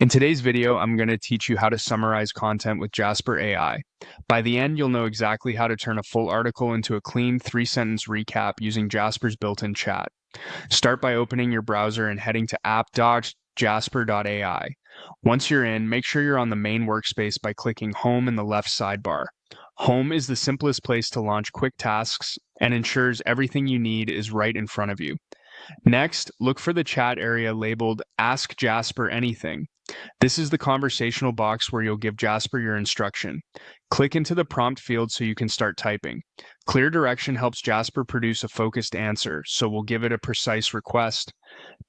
In today's video, I'm going to teach you how to summarize content with Jasper AI. By the end, you'll know exactly how to turn a full article into a clean 3-sentence recap using Jasper's built-in chat. Start by opening your browser and heading to app.jasper.ai. Once you're in, make sure you're on the main workspace by clicking Home in the left sidebar. Home is the simplest place to launch quick tasks and ensures everything you need is right in front of you. Next, look for the chat area labeled Ask Jasper Anything. This is the conversational box where you'll give Jasper your instruction. Click into the prompt field so you can start typing. Clear direction helps Jasper produce a focused answer, so we'll give it a precise request.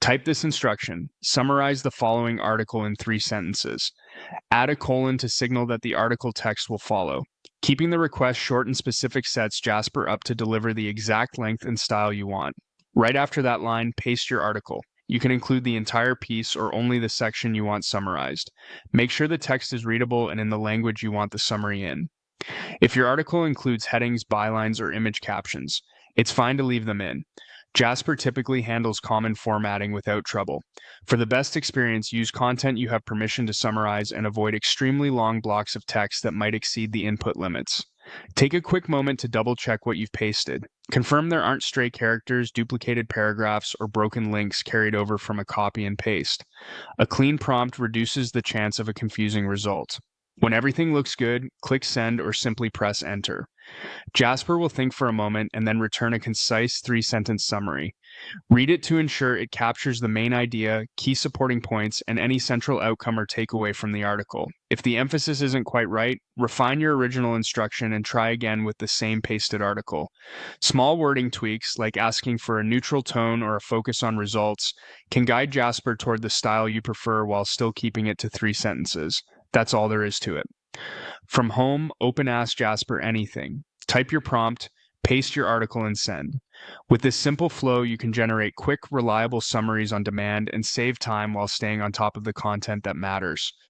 Type this instruction. Summarize the following article in 3 sentences. Add a colon to signal that the article text will follow. Keeping the request short and specific sets Jasper up to deliver the exact length and style you want. Right after that line, paste your article. You can include the entire piece or only the section you want summarized. Make sure the text is readable and in the language you want the summary in. If your article includes headings, bylines, or image captions, it's fine to leave them in. Jasper typically handles common formatting without trouble. For the best experience, use content you have permission to summarize and avoid extremely long blocks of text that might exceed the input limits. Take a quick moment to double-check what you've pasted. Confirm there aren't stray characters, duplicated paragraphs, or broken links carried over from a copy and paste. A clean prompt reduces the chance of a confusing result. When everything looks good, click Send or simply press Enter. Jasper will think for a moment and then return a concise 3-sentence summary. Read it to ensure it captures the main idea, key supporting points, and any central outcome or takeaway from the article. If the emphasis isn't quite right, refine your original instruction and try again with the same pasted article. Small wording tweaks, like asking for a neutral tone or a focus on results, can guide Jasper toward the style you prefer while still keeping it to 3 sentences. That's all there is to it. From home, open Ask Jasper Anything. Type your prompt, paste your article, and send. With this simple flow, you can generate quick, reliable summaries on demand and save time while staying on top of the content that matters.